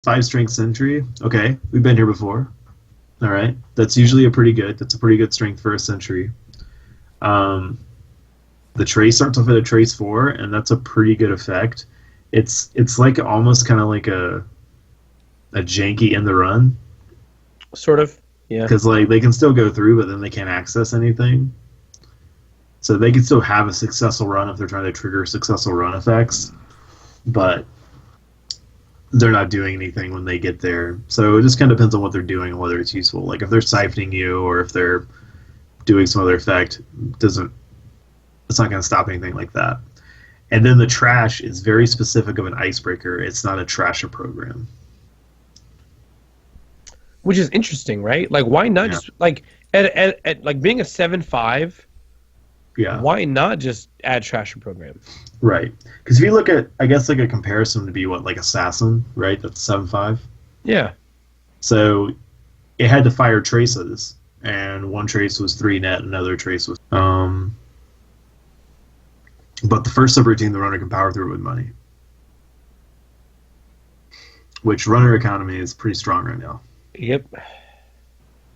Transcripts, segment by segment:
5 strength sentry. Okay, we've been here before. All right, that's usually that's a pretty good strength for a sentry. The trace starts off at a trace 4, and that's a pretty good effect. It's like almost kind of like a janky in the run. Sort of, yeah. Because like they can still go through, but then they can't access anything. So they can still have a successful run if they're trying to trigger successful run effects, but they're not doing anything when they get there. So it just kind of depends on what they're doing and whether it's useful. Like if they're siphoning you or if they're doing some other effect, it's not going to stop anything like that. And then the trash is very specific of an icebreaker. It's not a trasher program. Which is interesting, right? Like, why not just like at like being a 7.5? Yeah. Why not just add trasher program? Right. Because if you look at, I guess, like a comparison to be like Assassin, right? That's 7.5. Yeah. So it had to fire traces, and one trace was 3 net, another trace was. But the first subroutine, the runner can power through it with money, which runner economy is pretty strong right now. Yep.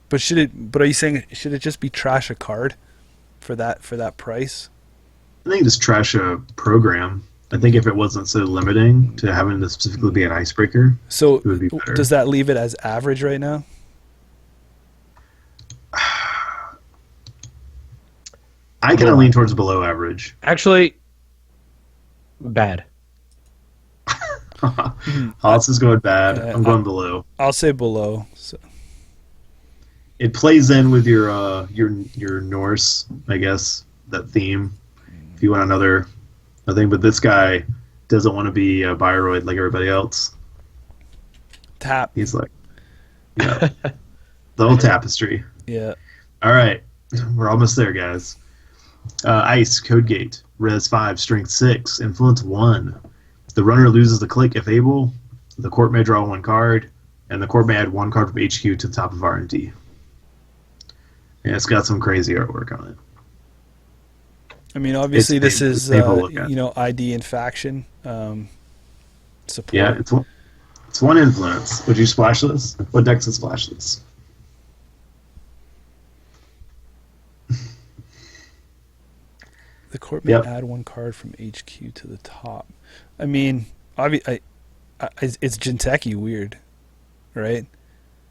But are you saying should it just be trash a card for that price? I think just trash a program. I think if it wasn't so limiting to having to specifically be an icebreaker, so it would be better. Does that leave it as average right now? I kind of lean towards below average. Actually, bad. Haas is going bad. I'm going below. I'll say below. So. It plays in with your Norse, I guess, that theme. If you want another thing, but this guy doesn't want to be a Bioroid like everybody else. Tap. He's like, yeah, the whole tapestry. Yeah. All right, we're almost there, guys. Ice, Code Gate, Res 5, Strength 6, Influence 1. The runner loses the click if able. The corp may draw 1 card, and the corp may add 1 card from HQ to the top of R&D. Yeah, it's got some crazy artwork on it. I mean, obviously this is ID and faction support. Yeah, it's 1 influence. Would you splash this? What decks would splash this? The corp may add 1 card from HQ to the top. I mean, it's Jinteki weird, right?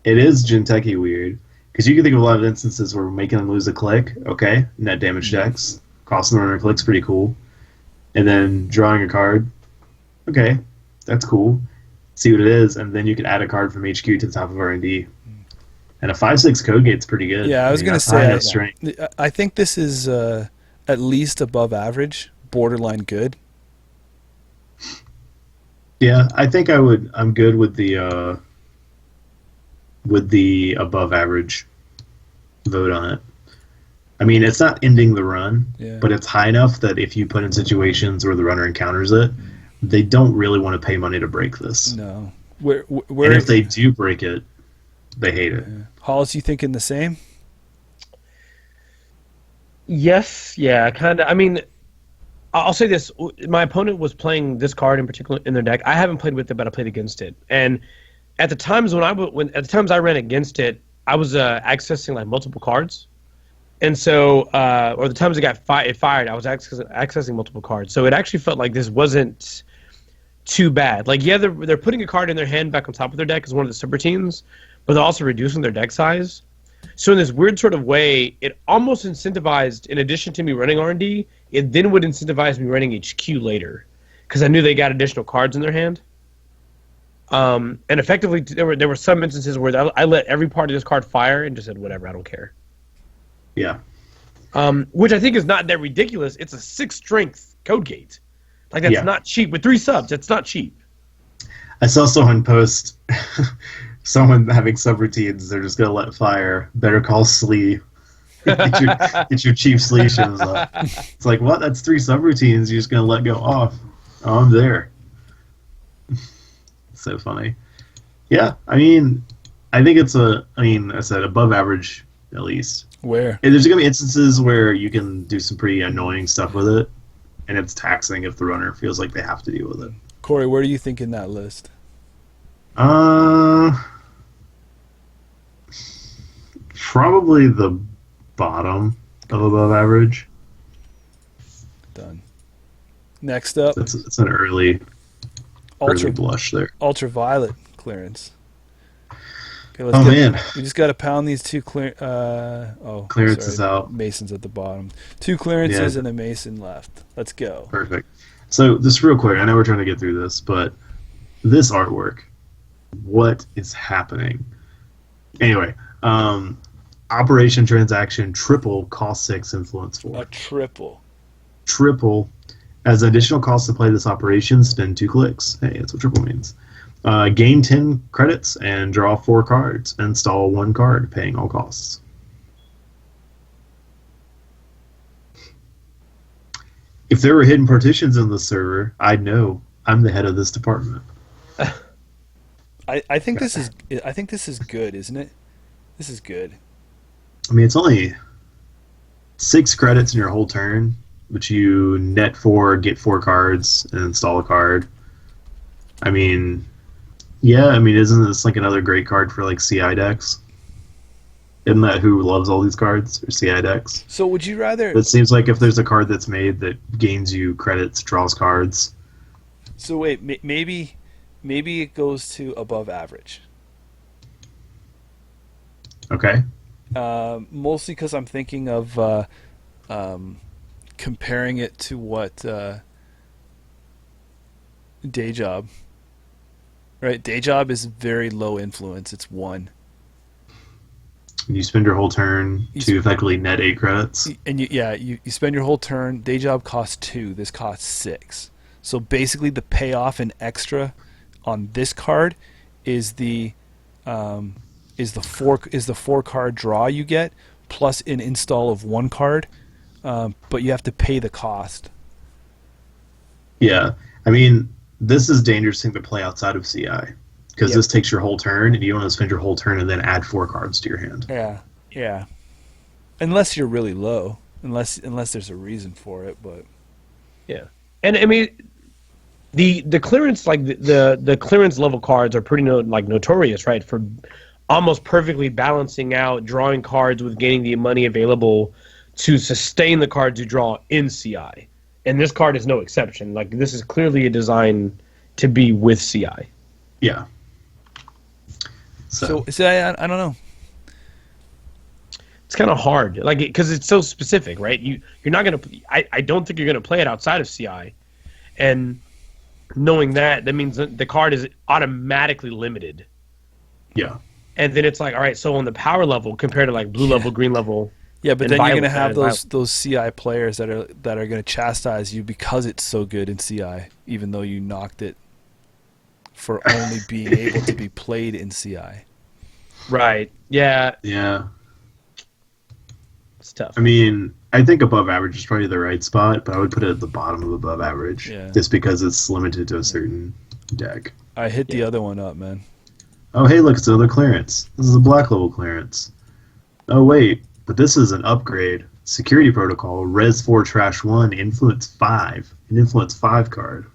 It is Jinteki weird. Because you can think of a lot of instances where we're making them lose a click. Okay, net damage decks. Costing the runner clicks pretty cool. And then drawing a card. Okay, that's cool. See what it is, and then you can add a card from HQ to the top of R&D. And a 5/6 code gate's pretty good. Yeah, I was going to say, I think this is at least above average, borderline good. Yeah, I think I'm good with the above average vote on it. I mean, it's not ending the run, but it's high enough that if you put in situations where the runner encounters it, they don't really want to pay money to break this. No. And if they do break it, they hate it. Yeah. Hollis, you thinking the same? Yes, yeah, kind of. I mean, I'll say this. My opponent was playing this card in particular in their deck. I haven't played with it, but I played against it. And at the times at the times I ran against it, I was accessing like multiple cards. And so, or the times it fired, I was accessing multiple cards. So it actually felt like this wasn't too bad. Like, yeah, they're putting a card in their hand back on top of their deck as one of the subroutines, but they're also reducing their deck size. So in this weird sort of way, it almost incentivized, in addition to me running R&D, it then would incentivize me running HQ later, because I knew they got additional cards in their hand. And effectively, there were some instances where I let every part of this card fire and just said, whatever, I don't care. Yeah. Which I think is not that ridiculous. It's a 6 strength code gate. Like, that's not cheap. With 3 subs, that's not cheap. I saw someone post someone having subroutines. They're just going to let fire. Better call Slee. get your chief Slee shows up. It's like, what? That's 3 subroutines you're just going to let go off. Oh, I'm there. So funny. Yeah, I mean, I think it's I said above average at least. Where? And there's going to be instances where you can do some pretty annoying stuff with it, and it's taxing if the runner feels like they have to deal with it. Corey, where do you think in that list? Uh, Probably the bottom of above average. Done. Next up, It's an early blush there. Ultraviolet clearance. Okay, Man, we just got to pound these two clearances out. Masons at the bottom. 2 clearances and a mason left. Let's go. Perfect. So, just real quick, I know we're trying to get through this, but this artwork, what is happening? Anyway, Operation Transaction triple cost 6 influence 4. A triple. Triple. As additional cost to play this operation, spend 2 clicks. Hey, that's what triple means. Gain 10 credits and draw 4 cards. Install 1 card, paying all costs. If there were hidden partitions in the server, I'd know. I'm the head of this department. I think this is good, isn't it? This is good. I mean, it's only 6 credits in your whole turn, but you net 4, get 4 cards, and install a card. I mean, isn't this like another great card for like CI decks? Isn't that who loves all these cards, or CI decks? So would you rather... It seems like if there's a card that's made that gains you credits, draws cards. So wait, maybe it goes to above average. Okay. Mostly because I'm thinking of comparing it to what Day Job. Right, Day Job is very low influence. It's 1. You spend your whole turn to effectively net 8 credits. And you spend your whole turn. Day Job costs 2. This costs 6. So basically, the payoff and extra on this card is the 4 card draw you get plus an install of 1 card, but you have to pay the cost. Yeah, I mean, this is a dangerous thing to play outside of CI because this takes your whole turn, and you don't want to spend your whole turn and then add 4 cards to your hand. Yeah. Unless you're really low, unless there's a reason for it, but yeah. And I mean, the clearance, like the clearance level cards are pretty notorious, right, for almost perfectly balancing out drawing cards with gaining the money available to sustain the cards you draw in CI. And this card is no exception. Like, this is clearly a design to be with CI. Yeah. So I don't know. It's kind of hard, like, because it's so specific, right? You're not gonna. I don't think you're gonna play it outside of CI, and knowing that means that the card is automatically limited. Yeah. And then it's like, all right, so on the power level compared to like blue level, green level. Yeah, but then you're going to have those CI players that are going to chastise you because it's so good in CI, even though you knocked it for only being able to be played in CI. Right. Yeah. Yeah. It's tough. I mean, I think above average is probably the right spot, but I would put it at the bottom of above average just because it's limited to a certain deck. I hit the other one up, man. Oh, hey, look, it's another clearance. This is a black level clearance. Oh, wait. But this is an upgrade. Security Protocol, Res 4 Trash 1, Influence 5. An Influence 5 card.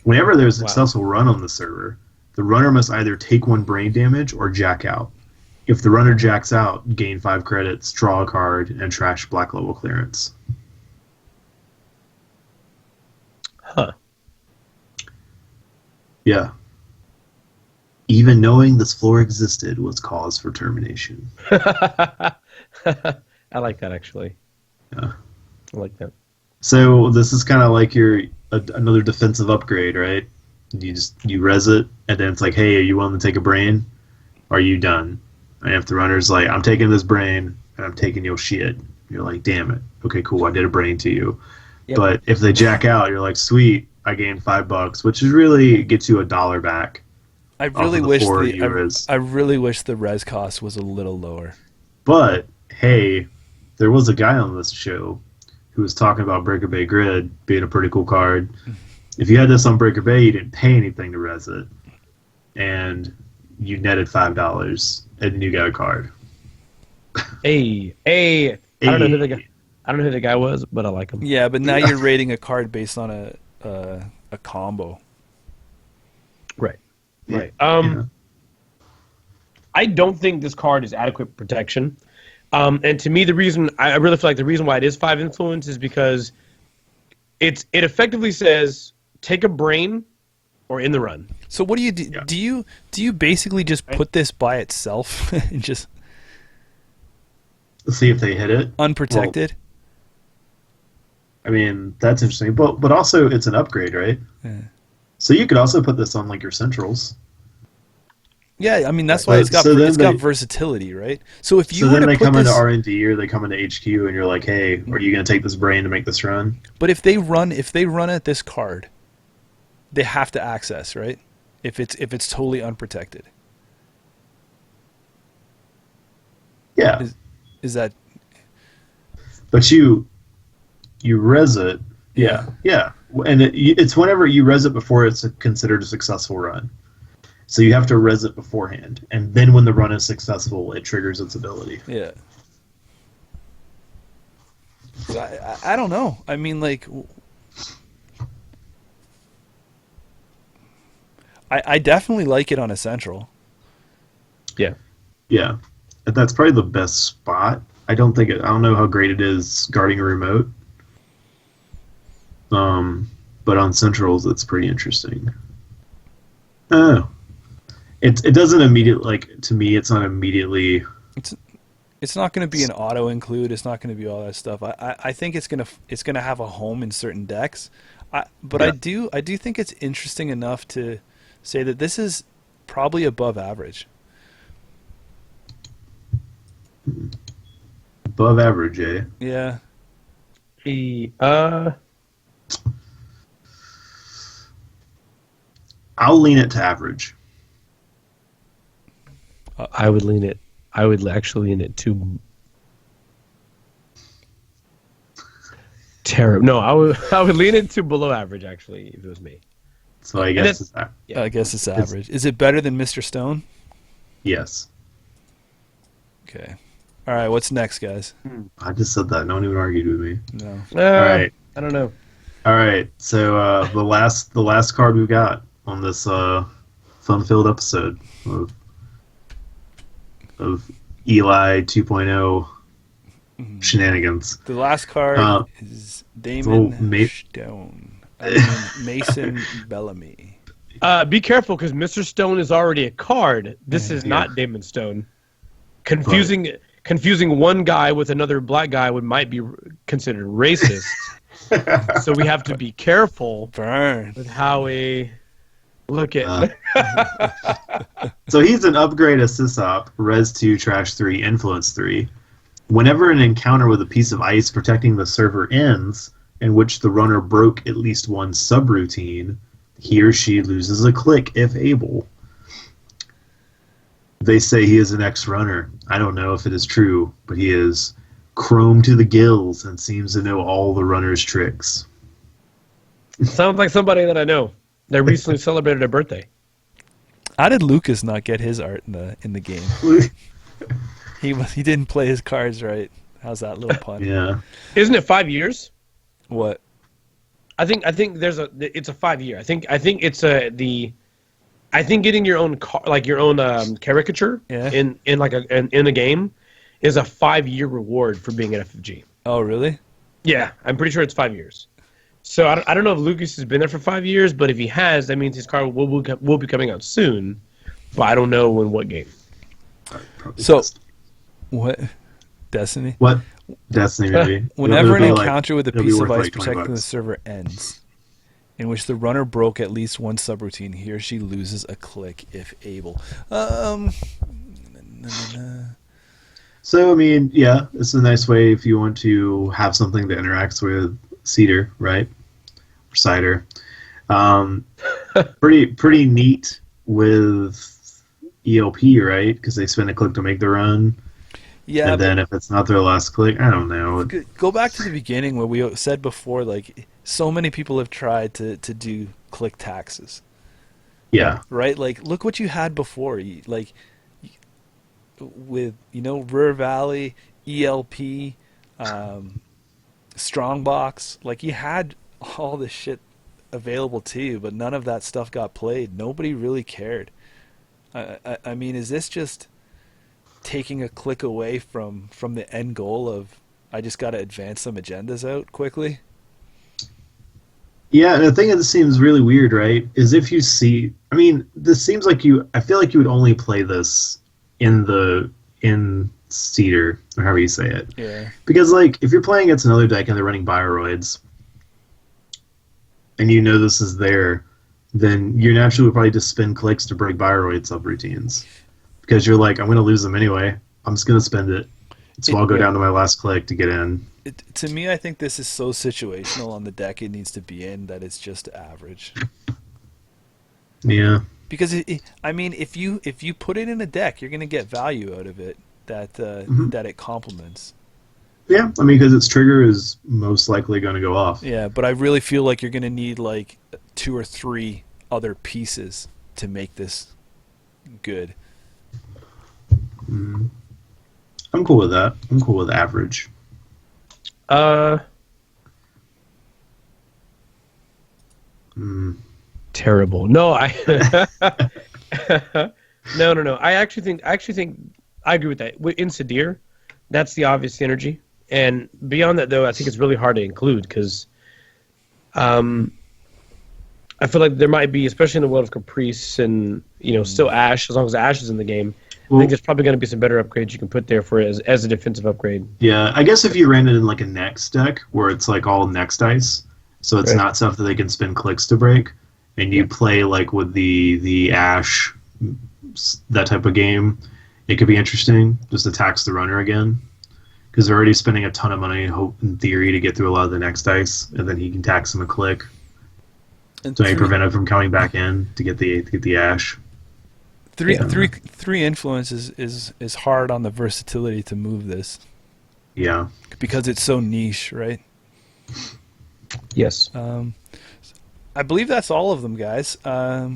Whenever there's a successful run on the server, the runner must either take 1 brain damage or jack out. If the runner jacks out, gain 5 credits, draw a card, and trash black level clearance. Huh. Yeah. Even knowing this floor existed was cause for termination. I like that, actually. Yeah. I like that. So this is kind of like your another defensive upgrade, right? You res it, and then it's like, hey, are you willing to take a brain? Are you done? And if the runner's like, I'm taking this brain, and I'm taking your shit, you're like, damn it. Okay, cool, I did a brain to you. Yep. But if they jack out, you're like, sweet, I gained $5, which is really gets you $1 back. I really wish the res cost was a little lower. But hey, there was a guy on this show who was talking about Breaker Bay Grid being a pretty cool card. If you had this on Breaker Bay, you didn't pay anything to res it, and you netted $5, and you got a card. Hey. I don't know who the guy was, but I like him. Yeah, but now you're rating a card based on a combo. Right. Right. Yeah. I don't think this card is adequate protection. And to me, the reason I really feel like the reason why it is 5 influence is because it effectively says take a brain or in the run. So what do you do? Yeah. Do you basically just put this by itself and just see if they hit it unprotected? Well, I mean, that's interesting, but also it's an upgrade, right? Yeah. So you could also put this on like your centrals. Yeah, I mean that's why it's got versatility, right? So if you then they come into R&D or they come into HQ and you're like, hey, are you going to take this brain to make this run? But if they run at this card, they have to access, right? If it's totally unprotected. Yeah. Is that? But you res it. Yeah. And it's whenever you res it before it's considered a successful run. So you have to res it beforehand, and then when the run is successful, it triggers its ability. Yeah. I don't know. I mean, like, I definitely like it on a central. Yeah. Yeah. That's probably the best spot. I don't know how great it is guarding a remote. But on centrals, it's pretty interesting. Oh. It doesn't immediately, like, to me, it's not immediately... It's not going to be an auto include. It's not going to be all that stuff. I think it's gonna have a home in certain decks. But yeah. I do think it's interesting enough to say that this is probably above average. Above average, eh? Yeah. I'll lean it to average. I would lean it. I would actually lean it to terrible. No, I would lean it to below average. Actually, if it was me. So I guess I guess it's average. Is it better than Mr. Stone? Yes. Okay. All right. What's next, guys? I just said that. No one even argued with me. No. All right. I don't know. All right. So the last card we've got on this fun-filled episode of Eli 2.0 shenanigans. The last card is Damon Stone. Mason Bellamy. Be careful, because Mr. Stone is already a card. This is not Damon Stone. Confusing one guy with another black guy might be considered racist. So we have to be careful with how we look at. So he's an upgrade Assisop, Res 2, Trash 3, Influence 3. Whenever an encounter with a piece of ice protecting the server ends, in which the runner broke at least one subroutine, he or she loses a click if able. They say he is an ex-runner. I don't know if it is true, but he is chrome to the gills and seems to know all the runner's tricks. Sounds like somebody that I know. They recently celebrated a birthday. How did Lucas not get his art in the game? He didn't play his cards right. How's that little pun? Yeah. Isn't it 5 years? What? I think it's a 5 year. I think it's getting your own your own caricature in a game is a 5 year reward for being an FFG. Oh really? Yeah, I'm pretty sure it's 5 years. So I don't know if Lucas has been there for 5 years, but if he has, that means his card will be coming out soon. But I don't know in what game. So, what? Destiny? What? Destiny, maybe. Whenever an encounter with a piece of ice protecting the server ends, in which the runner broke at least one subroutine, he or she loses a click if able. So, I mean, yeah, it's a nice way if you want to have something that interacts with Cedar, right? Or Cider. Pretty neat with ELP, right? Because they spend a click to make the run. Yeah. And then if it's not their last click, I don't know. Go back to the beginning where we said before, like, so many people have tried to do click taxes. Yeah. Right? Like, look what you had before. Like, with, River Valley, ELP, Strongbox, like, you had all this shit available to you, but none of that stuff got played. Nobody really cared. I mean, is this just taking a click away from the end goal of I just got to advance some agendas out quickly? Yeah, and the thing that seems really weird, right, is if you see... I mean, this seems like I feel like you would only play this in Cedar, or however you say it. Yeah. Because, like, if you're playing against another deck and they're running Bioroids, and you know this is there, then you naturally would probably just spend clicks to break Bioroid subroutines. Because you're like, I'm going to lose them anyway. I'm just going to spend it. So I'll go down to my last click to get in. To me, I think this is so situational on the deck it needs to be in that it's just average. Yeah. Because I mean, if you put it in a deck, you're going to get value out of it that it complements. Yeah, I mean, because its trigger is most likely going to go off. Yeah, but I really feel like you're going to need like 2 or 3 other pieces to make this good. Mm. I'm cool with that. I'm cool with average. Terrible. No, no. I actually think I agree with that. In Sadir, that's the obvious synergy. And beyond that, though, I think it's really hard to include because I feel like there might be, especially in the world of Caprice and still Ash, as long as Ash is in the game. I think there's probably going to be some better upgrades you can put there for it as a defensive upgrade. Yeah, I guess if you ran it in like a Next deck where it's like all Next dice, so it's not stuff that they can spend clicks to break, and you play like with the Ash, that type of game, it could be interesting. Just to tax the runner again, because they're already spending a ton of money in theory to get through a lot of the Next dice, and then he can tax them a click, and so he prevent it from coming back in to get the Ash. Three influences is hard on the versatility to move this. Yeah. Because it's so niche, right? Yes. I believe that's all of them, guys. Yeah,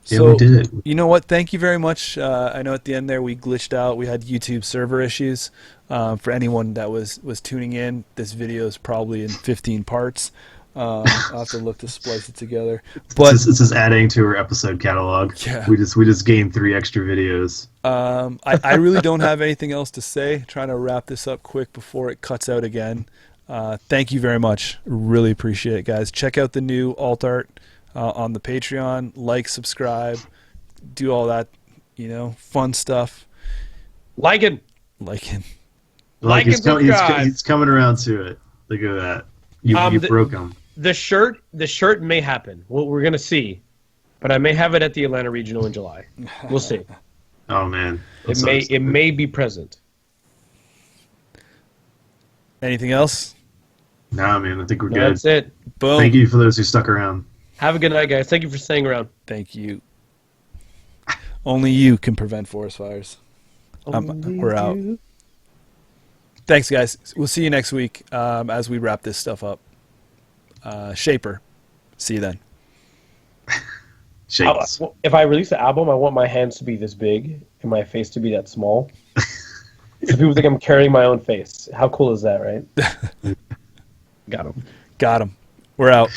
we did it. You know what? Thank you very much. I know at the end there we glitched out. We had YouTube server issues. For anyone that was tuning in, this video is probably in 15 parts. I'll have to look to splice it together. But this is adding to our episode catalog. Yeah. We just gained 3 extra videos. I really don't have anything else to say. Trying to wrap this up quick before it cuts out again. Thank you very much. Really appreciate it, guys. Check out the new alt art on the Patreon. Like, subscribe, do all that, fun stuff. Like it. He's coming around to it. Look at that. You broke him. The shirt may happen. Well, we're gonna see, but I may have it at the Atlanta Regional in July. We'll see. Oh man, it may be present. Anything else? Nah, man. I think we're good. That's it. Boom. Thank you for those who stuck around. Have a good night, guys. Thank you for staying around. Thank you. Only you can prevent forest fires. We're out. Thanks, guys. We'll see you next week as we wrap this stuff up. Shaper. See you then. If I release the album, I want my hands to be this big and my face to be that small. So people think I'm carrying my own face. How cool is that, right? Got him. We're out.